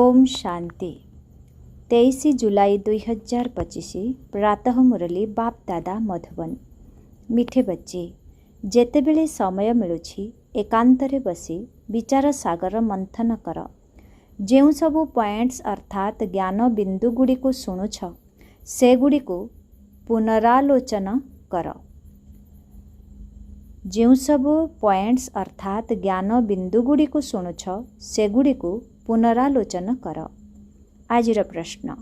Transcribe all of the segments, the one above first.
ओम शांति 23 जुलाई 2025 प्रातः मुरली बाप दादा मधुबन। मिठे बच्चे, जेतेबेले समय मिलुछि एकांतरे बसी विचार सागर मंथन कर। जेउ सबु पॉइंट्स अर्थात ज्ञान बिंदु गुड़ी को शुणुछ से गुड़ी को पुनरालोचना कर। जेउ सबु पॉइंट्स अर्थात ज्ञान बिंदु गुड़ी को शुणुछ से गुड़ी को पुनरालोचना कर। आजिर प्रश्न,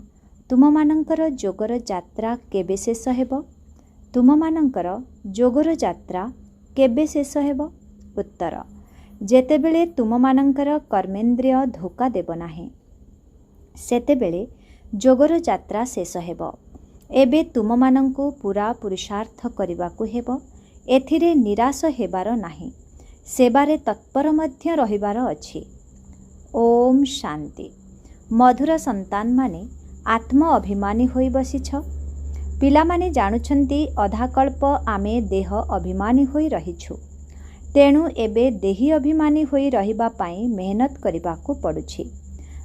तुम मानंकर जोगर यात्रा केबे शेष हेब? तुम मानंकर जोगर यात्रा केबे शेष हेब? उत्तर, जेतेबेले तुम मानंकर कर्मेंद्रिय धोका देब नाही सेतेबेले जोगर यात्रा शेष हेब। एबे तुम मानंकु पूरा पुरुषार्थ करिबाकु हेब। एथिरे निराश हेबार नाही, सेबारे तत्पर मध्य रहिबार अछि। ओम शांति। मधुर संतान माने आत्म अभिमानी होई बसिछ। पिला माने जानुछंती अधाकल्प आमे देह अभिमानी होई रहिछु, तेणु एबे देही अभिमानी होई रहिबा पाई मेहनत करिबाकु पडुछि।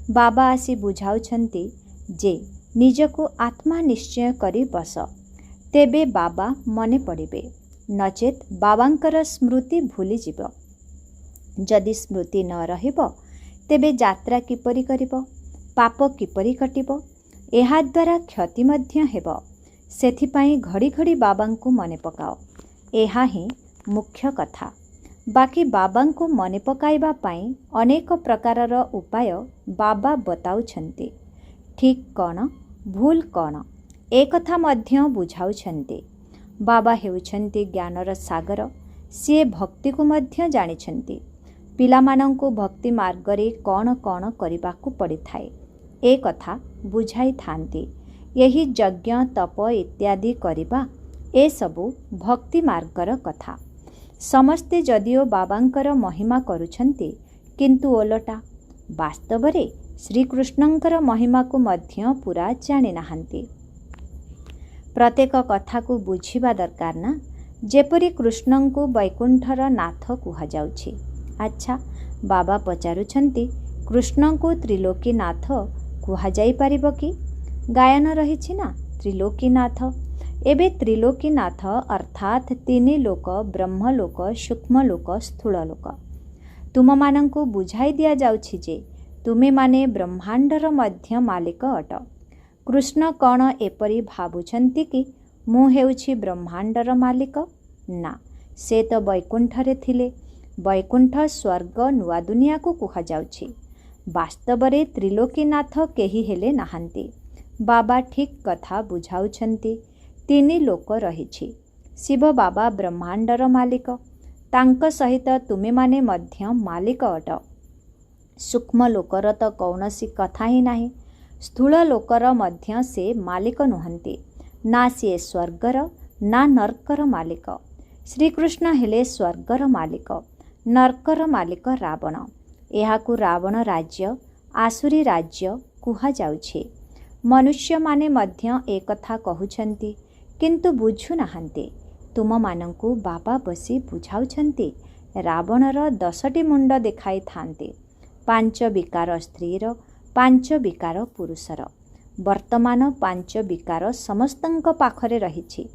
बाबा आसी बुझाउछंती जे निजको आत्मा निश्चय करी बस, तेबे बाबा मने पड़िबे, नचेत बाबांकर स्मृति भूली जीव। जदि स्मृति न रहिब तेबे यात्रा किपरि करिब, पाप किपरि कटिब, एहा द्वारा क्षति मध्य हेब। सेथिपाई घड़ी घड़ी बाबांकु मने पकाओ, एहा ही मुख्य कथा। बाकी बाबांकु मने पकाइबा पाई अनेक प्रकारर उपाय बाबा बताउछन्ति। ठीक कौन भूल कौन ए कथा मध्य बुझाउछन्ति। बाबा हेउछन्ति ज्ञानर सागर, सिए भक्ति को मध्य जानिछन्ति। पिलामानंकु भक्ति मार्गरे कौन कौन करिबाकु पड़िथाए ए कथा बुझाई थांती। यही यज्ञ तप इत्यादि करिबा ए सबु भक्ति मार्गर कथा। समस्ते जदिओ बाबांकर महिमा करुछन्ति, किंतु ओलटा वास्तवरे श्रीकृष्णंकर महिमा को मध्य पूरा जानि नाहंती। प्रत्येक कथा को बुझिबा दरकार ना। जेपरि कृष्णंकु वैकुंठर नाथ कुहा जाउछि। अच्छा, बाबा पचारुछन्ति कृष्णंकु त्रिलोकीनाथ कुहा जाई पारिबो कि? गायन रहिछि ना त्रिलोकीनाथ। एबे त्रिलोकीनाथ अर्थात तीनि लोक, ब्रह्मलोक, सूक्ष्मलोक, स्थूललोक। तुम मानंकु बुझाई दिया जाउछि जे तुमे माने ब्रह्मांडर मध्य मालिक अट। कृष्ण कौन एपरि भाबुछन्ति कि मु हेउछि ब्रह्मांडर मालिक? ना, से तो वैकुंठरे थिले। वैकुंठ स्वर्ग नुआ दुनिया को कुहा जाउछि। वास्तवरे त्रिलोकीनाथ केही हेले नाहांती। बाबा ठीक कथा बुझाउछन्ति। तीनि लोक रहिछि। शिव बाबा ब्रह्मांडर मालिक, तांक सहित तुमे माने मध्य मालिक अट। सूक्ष्म लोकर तो कौनसी कथा ही नाही। स्थूल लोकर मध्य से मालिक नुहंती। ना सी स्वर्गर ना नर्कर मालिक। श्रीकृष्ण हेले स्वर्गर मालिक, नर्कर मालिक रावण। एहाकु रावण राज्य, आसुरी राज्य कुहा जाउछि। मनुष्य माने मध्य ए कथा कहुछन्ति, किंतु बुझु नाहंती। तुम मानंकु बाबा बसी बुझाउछन्ति। रावणर 10टी मुंड देखाई थांती। 5 विकार स्त्रीर, 5 विकार पुरुषर। वर्तमान 5 विकार समस्तंक पाखरे रहिछि।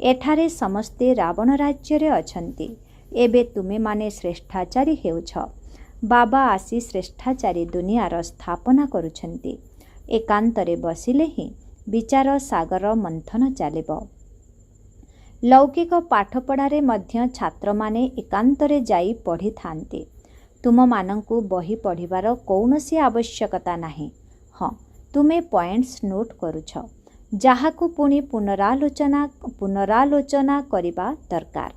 एठारे समस्ते रावण राज्य रे अछन्ति। एबे तुमे माने श्रेष्ठाचारी हेउछ। बाबा आसी श्रेष्ठाचारी दुनियार स्थापना करुछन्ति। एकांतरे बसिले ही विचार सागर मंथन चालिब। लौकिक पाठपढ़ारे मध्य छात्र माने एकांतरे जाई पढ़ी थांती। तुम मानंकु बही पढ़िबार कौनसी आवश्यकता नाही। हाँ, तुमे पॉइंट्स नोट करुछ, जाहाकु पुणी पुनरालोचना करिबा दरकार।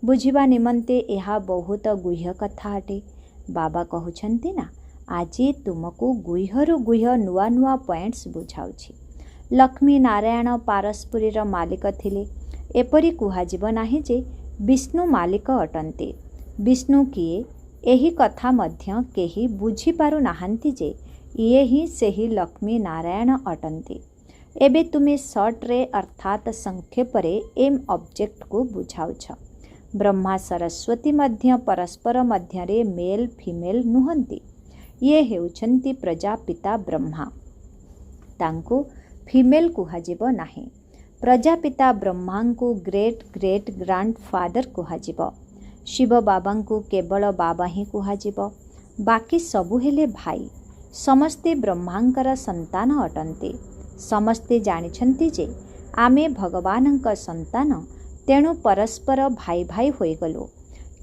बुझिबा निमंते एहा बहुत गुह्य कथा अटे। बाबा कहुछन्ति ना, आजी तुमको गुह्यरु गुह्य नुआ नुआ पॉइंट्स बुझाउछि। लक्ष्मी नारायण पारस्पुरीर मालिक थिले। एपरि कुहाजिब नाही जे विष्णु मालिक अटन्ते। विष्णु किए एही कथा मध्य केही बुझी पारु नाहंती जे ये ही सेही लक्ष्मी नारायण अटन्ते। एबे तुमे शॉर्ट रे अर्थात संक्षेप रे एम ऑब्जेक्ट को बुझाउछ। ब्रह्मा सरस्वती मध्य परस्पर मध्य रे मेल फीमेल नुहंती। ये हेउछन्ति प्रजापिता ब्रह्मा। तांकु फीमेल कुहाजिब नाही। प्रजापिता ब्रह्मा को ग्रेट ग्रेट ग्रांड फादर कुहाजिब। शिव बाबा को केवल बाबा ही कुहाजिब। बाकी सबु हेले भाई। समस्ते ब्रह्मांकर संतान अटन्ति। समस्ते जानिछन्ति जे आमे भगवानंक संतान, तेणु परस्पर भाई भाई होइगलु।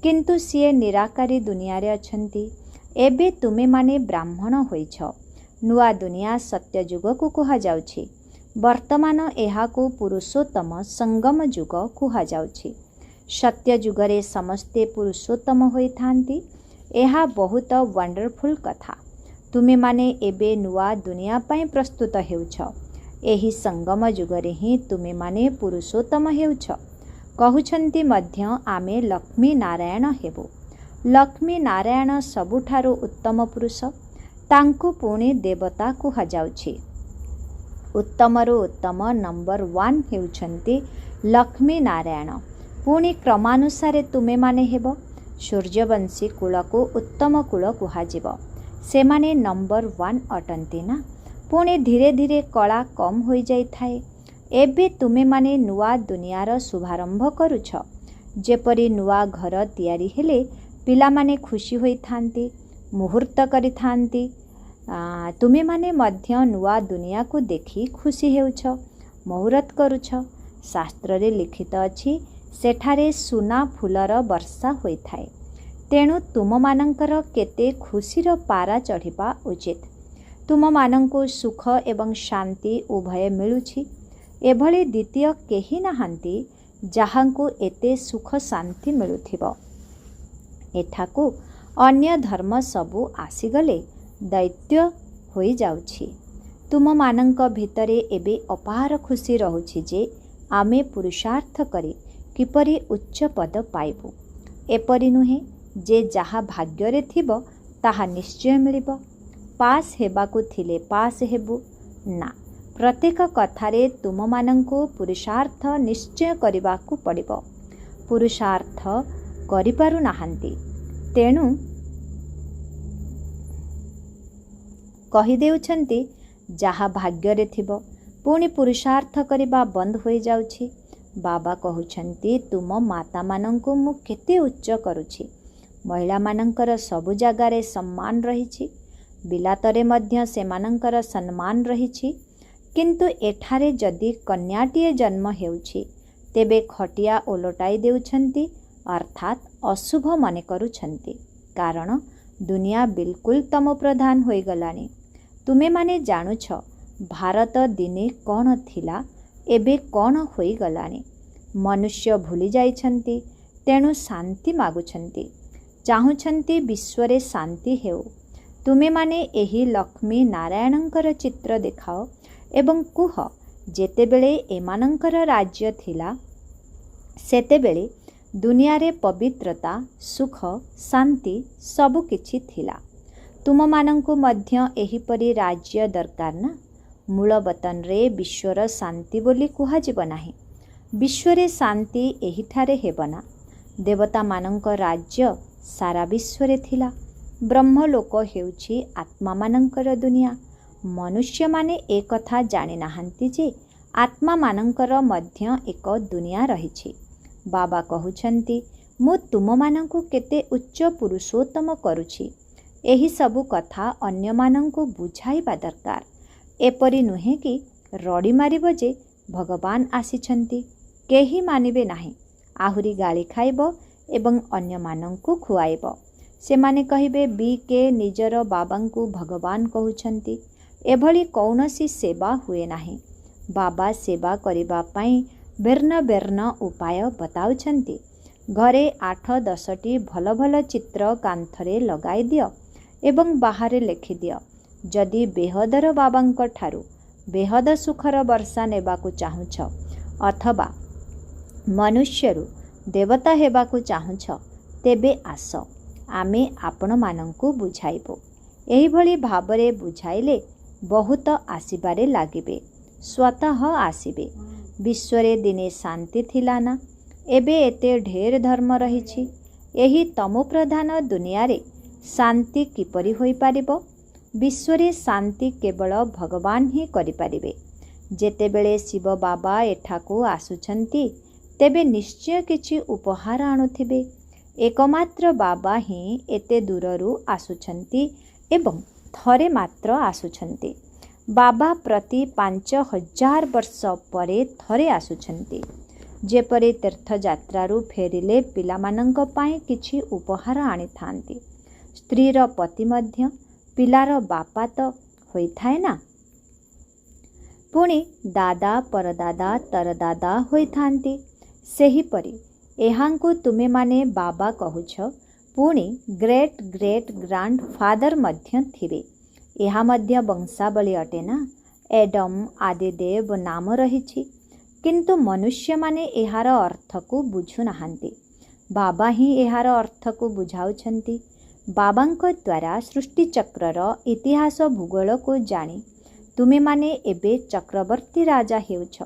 किंतु सिए निराकारी दुनिया रे अछन्ति। एबे तुमे माने ब्राह्मण होइछ। नुआ दुनिया सत्य जुग को कुहा जाउछि। वर्तमान एहाकु पुरुषोत्तम संगम जुग कुहा जाउछि। सत्य जुगरे समस्ते पुरुषोत्तम होइथांती। एहा बहुत वंडरफुल कथा। तुमे माने एबे नुआ दुनिया पई प्रस्तुत हेउछ। एही संगम जुगरे ही तुमे माने पुरुषोत्तम हेउछ। कहउछन्ति मध्य आमे लक्ष्मी नारायण हेबु। लक्ष्मी नारायण सबुठारु उत्तम पुरुष। तांकु पुणे देवता कुहा जाउछि। उत्तमरु उत्तम नंबर 1 हेउछन्ति लक्ष्मी नारायण। पुणी क्रमानुसारे तुमे माने हेबो। सूर्यवंशी कुल को उत्तम कुल कुहाजिब। से माने नंबर 1 अटन्ति ना। पुणे धीरे धीरे कला कम होई जाई थाए। एबे तुमे माने नुआ दुनियार शुभारंभ करुछ। जेपरि नुआ घर तियारी हेले पिला माने खुशी होई थांती, मुहूर्त करि थांती। तुमे माने मध्य नुआ दुनिया को देखि खुशी हेउछ, मुहूर्त करुछ। शास्त्र रे लिखित अछि सेठारे सुना फुलर वर्षा होई थाए। तेणु तुम मानंकर केते खुशीर पारा चढ़िबा उचित। तुम मानंको सुख एवं शांति उभय मिलुछि। एभली द्वितीय केही नाहांती जाहांको एते सुख शांति मिलुथिबो। एठाकू अन्य धर्म सबु आसीगले दैत्य होई जाउछि। तुम मानंक भितरे एबे अपार खुशी रहुछि जे आमे पुरुषार्थ करी किपरि उच्च पद पाइबु। एपरि नुहे जे जहा भाग्यरे थिबो ताहा निश्चय मिलिबो। पास हेबाकु थिले पास हेबु ना। प्रत्येक कथारे तुम मानंको पुरुषार्थ निश्चय करिबाकु पड़िबो। पुरुषार्थ करिपारु नाहांती, तेणु कहि देउछन्ति जहा भाग्यरे थिबो। पुणी पुरुषार्थ करिबा बंद होई जाउछि। बाबा कहउछन्ति तुम माता मानंको मु केते उच्च करूछि। महिला मानंकर सबु जगारे सम्मान रहिछि। बिलातरे मध्य सेमानंकर सम्मान रहिछि। किंतु एठारे जदि कन्याटिए जन्म हेउछि तेबे खटिया ओलटाई देउछन्ति, अर्थात अशुभ माने करूछन्ति। कारण दुनिया बिल्कुल तम प्रधान होई गलानी। तुमे माने जानुछ भारत दिने कौन थिला, एबे कौन होई गलानी। मनुष्य भूली जाइछन्ति, तेणु शांति मागुछन्ति। चाहुछन्ति विश्वरे शांति हेउ। तुमे माने एही लक्ष्मी नारायणंकर चित्र देखाओ एवं कुह जेतेबेले एमानंकर राज्य थिला सेतेबेले दुनिया रे पवित्रता, सुख, शांति सबु किछि थिला। तुम मानंकु मध्य एहीपरि राज्य दरकार ना। मूल वतन रे विश्वर शांति बोली कुहाजिब नाही। विश्वरे शांति एहिठारे हेबना। देवता मानंक राज्य सारा विश्वरे थिला। ब्रह्मलोक हेउछि आत्मा मानंकर दुनिया। मनुष्य माने ए कथा जानि नाहांती जे आत्मा मानंकर मध्य एक दुनिया रहिछि। बाबा कहउछन्ति मु तुम मानंकु केते उच्च पुरुषोत्तम करुछि। एही सबु कथा अन्य मानंकु बुझाइबा दरकार। एपरि नुहे कि रड़ी मारिब जे भगवान आसिछन्ति, केही मानिबे नाही। आहुरी गाली खाइब एवं अन्य मानंकु खुआइब। से माने कहिबे बी के निजर बाबांकु भगवान कहउछन्ति। एभली कौनसी सेवा हुए नाही। बाबा सेवा करिबा पई बेर्न बेर्न उपाय बताउछन्ति। घरे 8-10टी भल भल चित्र कांथरे लगाई दियो एवं बाहरे लेखि दियो। जदि बेहदर बाबांक ठारू बेहद सुखर वर्षा नेबाकु चाहुछ अथवा मनुष्यरू देवता हेबाकु चाहुछ तेबे आस, आमे आपण मानंकु बुझाइबो। एही भली भाबरे बुझाइले बहुत आसीबारे लागिबे, स्वतः आसीबे। विश्वरे दिने शांति थिला ना, एबे एते ढेर धर्म रहिछि। एही तमो प्रधान दुनिया रे शांति किपरि होई पारिबो? विश्वरे शांति केवल भगवान ही करिपारिबे। जेतेबेले शिव बाबा एठाकू आसुछंती तेबे निश्चय किछि उपहार आणुथिबे। एकमात्र बाबा ही एते दूररू आसुछंती एवं थरे मात्र आसुछंती। बाबा प्रति 5000 वर्ष परे थरे आसुछंती। जेपरि तीर्थयात्रारू फेरिले पिलामानंक पाई किछि उपहार आनी थांती। स्त्रीर पति मध्य पिलार बापा तो होई थाए ना। पुणी दादा परदादा तरदादा होई थांती। सेही परी एहांकु तुमे माने बाबा कहुछ, पुणी ग्रेट ग्रेट ग्रांड फादर मध्य थिबे। एहा मध्य वंशावली अटे ना। एडम आदिदेव नाम रहिछि, किंतु मनुष्य माने एहार अर्थ को बुझु नाहांती। बाबा ही एहार अर्थ को बुझाउछंती। बाबांक द्वारा सृष्टि चक्रर इतिहास भूगोल को जानी तुमे माने एबे चक्रवर्ती राजा हेउछ।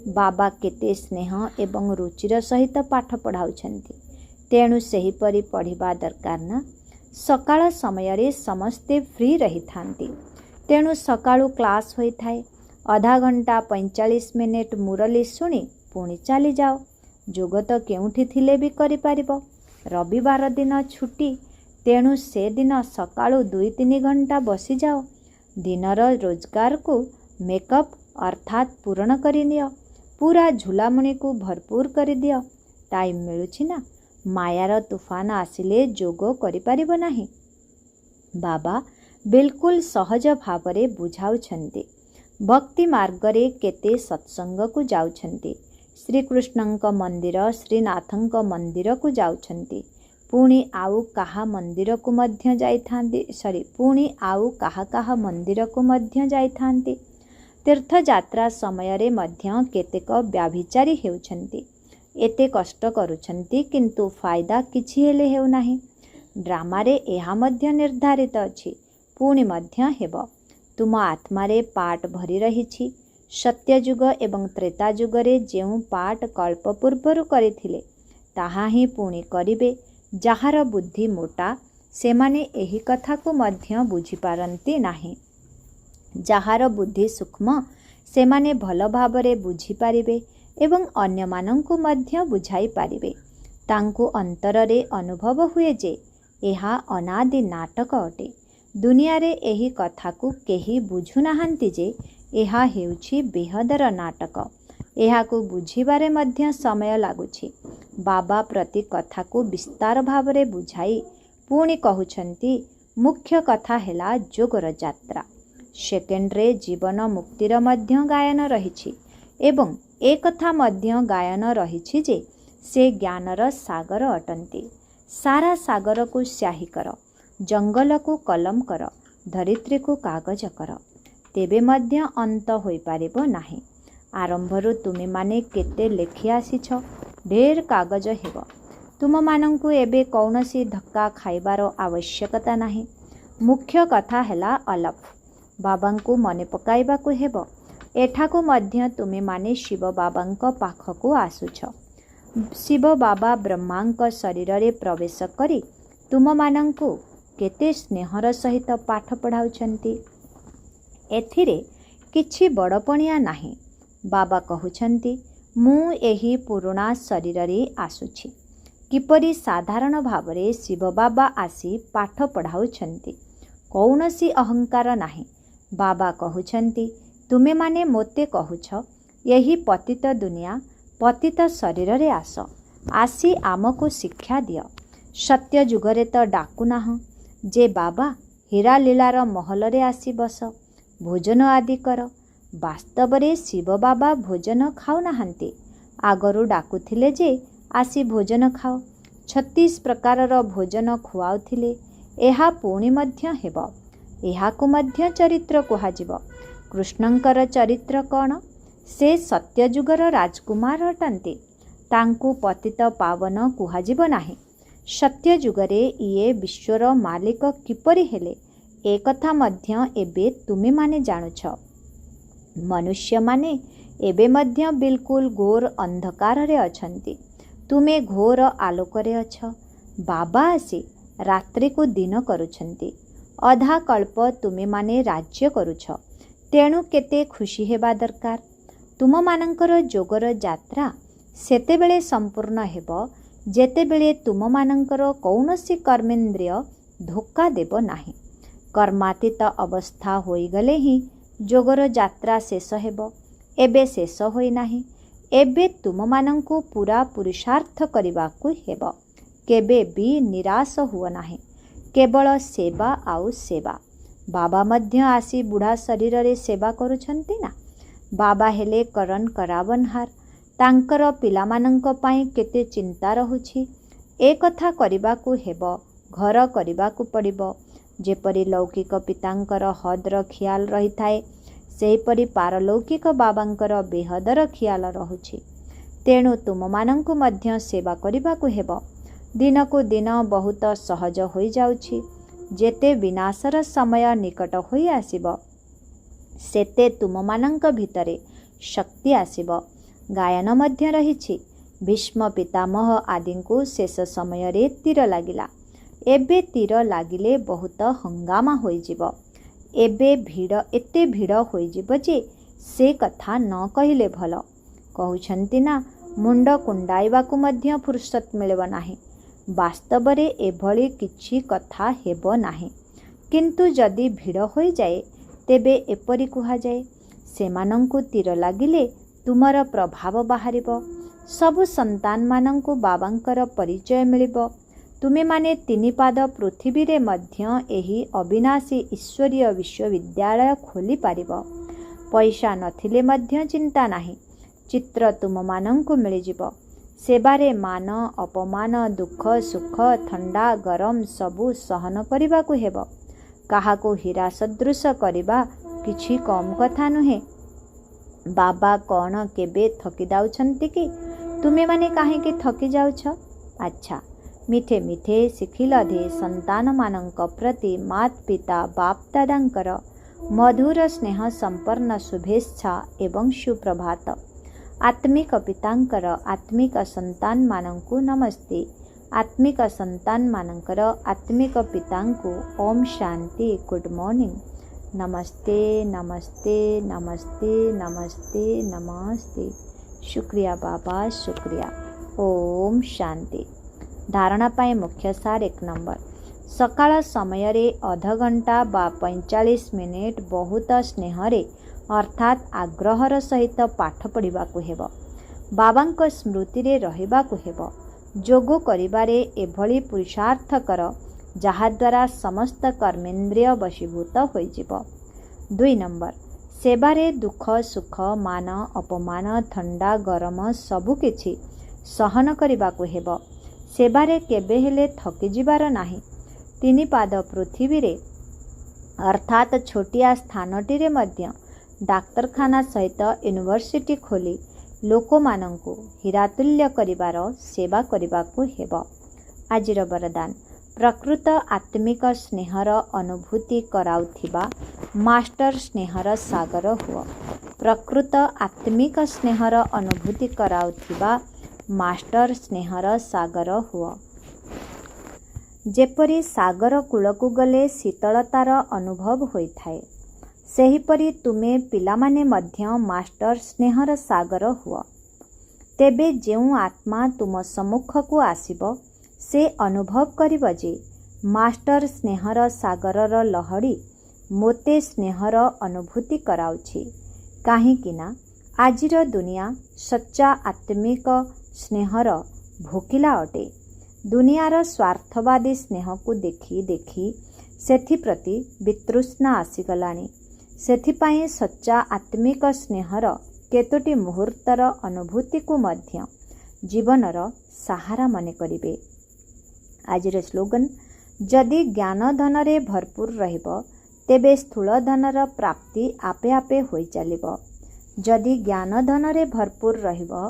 बाबा केते स्नेह एवं रुचिर सहित पाठ पढ़ाउछंती। तेणु सेहीपरि पढ़िबा दरकार ना। सकाळ समयरे समस्ते फ्री रही थांती। तेणु सकाळु क्लास होई थाए। आधा घंटा 45 मिनिट मुरली शुणी पुणी चली जाओ। जोग तो केउठी थिले भी करि पारिबो। रविवार दिन छुट्टी, तेणु से दिन सकाळु 2-3 घंटा बसी जाओ। दिनर रोजगार को मेकअप अर्थात पूर्ण करि नियो। पूरा झुलामुणी को भरपूर करि दियो। टाइम मिलुछि ना। मायार तूफान आसिले जोग करि पारिबो नाही। बाबा बिल्कुल सहज भावरे बुझाउछंती। भक्ति मार्गरे केते सत्संग को जाउछंती। श्रीकृष्णंक मंदिर श्रीनाथंक मंदिर को जाउछंती। पुणी आउ काहा मंदिर को मध्य जाइथांती। पुणी आउ काहा मंदिर को मध्य जाइथांती। तीर्थयात्रा समयरे मध्य केतेक व्याभिचारी हेउछंती। एते कष्ट करुछंती, किंतु फायदा किछि हेले हेउ नाही। ड्रामारे एहा मध्य निर्धारित अछि, पुणी मध्य हेब। तुम आत्मारे पाठ भरी रहिछि। सत्ययुग एवं त्रेतायुगरे जेउ पाठ कल्प पूर्वरु करिथिले ताहा ही पुणी करिबे। जाहार बुद्धि मोटा सेमाने एही कथा को मध्य बुझी पारंती नाही। जाहार बुद्धि सूक्ष्म सेमाने भल भावरे बुझी पारिबे एवं अन्य मानंकु मध्य बुझाई पारिबे। तांकु अंतररे अनुभव हुए जे एहा अनादि नाटक अटे। दुनिया रे एही कथा को केही बुझु नाहांती जे एहा हेउछि बेहदर नाटक। एहा को बुझिबारे मध्य समय लागुछि। बाबा प्रति कथा को विस्तार भावरे बुझाई पुणी कहुछंती, मुख्य कथा हेला जोगर यात्रा। सेकेंड रे जीवन मुक्तिर मध्य गायन रहिछि एवं ए कथा मध्य गायन रहिछि जे से ज्ञानर सागर अटंती। सारा सागर को स्याही कर, जंगल को कलम कर, धरित्री को कागज कर, तेबे मध्य अंत होई पारिबो नाही। आरंभरु तुमे माने केते लेखि आसीछ, ढेर कागज हेब। तुम मानंकु एबे कौनसी धक्का खाइबार आवश्यकता नाही। मुख्य कथा हेला अलफ। बाबांकु मने पकाइबाकु हेब। एठाकु मध्य तुमे माने शिव बाबांक पाखकु आसुछ। शिव बाबा ब्रह्मांक शरीर रे प्रवेश करी तुम मानंकु केते स्नेहर सहित पाठ पढ़ाउछंती। एथिरे किछि बड़पणिया नाही। बाबा कहुछंती, मु एही पुराणा शरीर रे आसुछि। किपरि साधारण भावरे शिव बाबा आसी पाठ पढ़ाउछंती। कौनसी अहंकार नाही। बाबा कहुछंती, तुमे माने मोते कहुछ यही पतित दुनिया पतित शरीर रे आस। आसी आमको शिक्षा दियो। सत्य जुगरे तो डाकु नाह जे बाबा हीरा लीलार महल रे आसी बस, भोजन आदि कर। वास्तव रे शिव बाबा भोजन खाउ नाहांती। आगरु डाकुथिले जे आसी भोजन खाओ। 36 प्रकारर भोजन खुआउथिले। एहा पुणी मध्य हेब। एहाकु मध्य चरित्र कुहाजिब। कृष्णंकर चरित्र कौन? से सत्यजुगर राजकुमार अटंती। तांकु पतित पावन कुहाजिब नाही। सत्यजुगरे इए विश्वर मालिक किपरि हेले ए कथा मध्य एबे तुमे माने जानुछ। मनुष्य माने एबे मध्य बिल्कुल घोर अंधकार रे अछंती। तुमे घोर आलोक रे अछ। बाबा आसी रात्रि को दिन करुछंती। अधा कल्प तुमे माने राज्य करुछ, तेणु केते खुशी हेबा दरकार। तुम मानंकर जोगर यात्रा सेतेबेले संपूर्ण हेब जेतेबेले तुम मानंकर कौनसी कर्मेंद्रिय धोका देब नाही। कर्मातीत अवस्था होईगले ही जोगर यात्रा शेष हेब। एबे शेष होई नाही। एबे तुम मानंकु पूरा पुरुषार्थ करिबाकु हेब। केबे भी निराश हुओ नाही। केवल सेवा आउ सेवा। बाबा मध्य आसी बुढ़ा शरीर रे सेवा करुछंती ना। बाबा हेले करन करावनहार। तांकर पिलामानंक पाई केते चिंता रहुछि। ए कथा करिबाकु हेब। घर करिबाकु पड़िबो। जेपरि लौकिक पितांकर हद्र ख्याल रही थाए सेहीपरि पारलौकिक बाबांकर बेहदर ख्याल रहुछि। तेणु तुम मानंकु मध्य सेवा करिबाकु हेब। दिनकु दिन बहुत सहज होई जाउछि। जेते विनाशर समय निकट होई आसिब सेते तुम मानंक भितरे शक्ति आसिब। गायन मध्य रहिछि। भीष्म पितामह आदिଙ୍କୁ शेष समय रे तीर लागिला। एबे तीर लागिले बहुत हंगामा होइजिब। एबे भीड़ एते भीड़ होइजिब जे से कथा न कहिले भल। कहउछंती ना मुंड कुंडाइबाकु मध्य फुर्सत मिलिब नाही। वास्तव रे एभली किछि कथा हेब नाही। किंतु जदि भीड़ होई जाए तेबे एपरि कुहा जाए, सेमानंकु तीर लागिले तुमर प्रभाव बाहरिब। सबु संतान मानंकु बाबांकर परिचय मिलिब। तुमे माने 3 पाद पृथ्वी रे मध्य एही अविनाशी ईश्वरीय विश्वविद्यालय खोली पारिब। पैसा नथिले मध्य चिंता नाही। चित्र तुम मानंकु मिलिजिब। सेबारे मान अपमान दुख सुख ठंडा गरम सबु सहन करिबाकु हेब। काहाकु हीरा सदृश करिबा किछि कम कथा नुहे। बाबा कौन केबे थकी दाउछंती कि तुमे माने काहेकि थकी जाउछ? अच्छा, मिठे मिठे शिखिल दे संतान मानंक प्रति मात पिता बाप दादांकर मधुर स्नेह संपन्न शुभेच्छा एवं सुप्रभात। आत्मिक पितांकर आत्मिक संतान मानंकु नमस्ते। आत्मिक संतान मानंकर आत्मिक पितांकु ओम शांति गुड मॉर्निंग। नमस्ते नमस्ते नमस्ते नमस्ते नमस्ते। शुक्रिया बाबा शुक्रिया। ओम शांति। धारणा पाए मुख्य सार 1 नंबर। सकाळ समय रे अध घंटा बा 45 मिनिट बहुत स्नेहरे अर्थात आग्रहर सहित पाठ पढ़िबाकु हेब। बाबांक स्मृति रे रहिबाकु हेब। जोग करिबारे एभली पुरुषार्थ कर जहाद्वारा समस्त कर्मेंद्रिय वशीभूत होइजिब। 2 नंबर। सेबारे दुख सुख मान अपमान ठंडा गरम सबु किछि सहन करिबाकु हेब। सेबारे केबे हेले थकी जिबार नाही। 3 पाद पृथ्वी रे अर्थात छोटिया स्थानटी रे मध्य डाक्तरखाना सहित यूनिवर्सिटी खोली लोकमानंकु हिरातुल्य करिबार सेवा करिबाकु हेब। आजिर वरदान। प्रकृत आत्मिक स्नेहर अनुभूति कराउथिबा मास्टर स्नेहर सागर हुआ। प्रकृत आत्मिक स्नेहर अनुभूति कराउथिबा मास्टर स्नेहर सागर हुआ। जेपरि सागर कूलकु गले शीतलतार अनुभव होइथाए सेहीपरि तुमे पिलामाने मध्य मास्टर स्नेहर सागर हुआ। तेबे जेउ आत्मा तुम सम्मुखकु आसिब से अनुभव करिब जे मास्टर स्नेहर सागरर लहड़ी मोते स्नेहर अनुभूति कराउछि। काहीकिना आजिर दुनिया सच्चा आत्मिक स्नेहर भोकिला अटे। दुनियार स्वार्थवादी स्नेह को देखी देखी सेथिप्रति वितृष्णा आसीगलानी। सेथिपाई सच्चा आत्मिक स्नेहर केतोटी मुहूर्तर अनुभूति को मध्य जीवनर सहारा मने करिबे। आजिर स्लोगन। जदि ज्ञान धन रे भरपूर रहिबो तेबे स्थूल धनर प्राप्ति आपे आपे होई चलिबो। जदि ज्ञान धन रे भरपूर रहिबो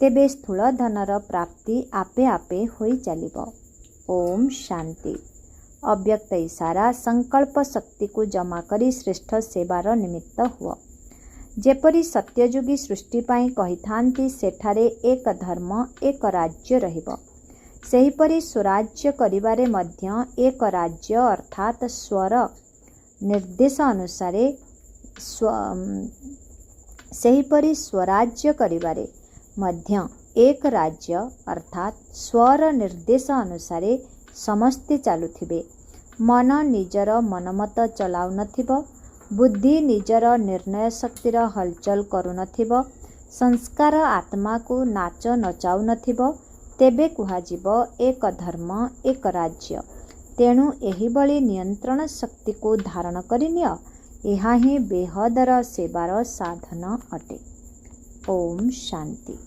तेबे स्थूल धनर प्राप्ति आपे आपे होई चलिबो। ओम शांति। अव्यक्त इशारा संकल्प शक्ति को जमा करी श्रेष्ठ सेवार निमित्त हुआ। जेपरि सत्ययुगी सृष्टि पाई कही थांती सेठारे एक धर्म एक राज्य रहिबो। सेहिपरि स्वराज्य करिबारे मध्य एक राज्य अर्थात स्वर निर्देश अनुसार सेहिपरि स्वराज्य करिबारे मध्य एक राज्य अर्थात स्वर निर्देश अनुसार समस्ते चालुथिबे। मन निजर मनमत चलाउ नथिब, बुद्धि निजर निर्णय शक्तिर हलचल करू नथिब, संस्कार आत्मा को नाच नचाउ नथिब, तेबे कुहाजिब एक धर्म एक राज्य। तेणु एही बळी नियंत्रण शक्ति को धारण करिनिय, एहा ही बेहदर सेवार साधन अटे। ओम शांति।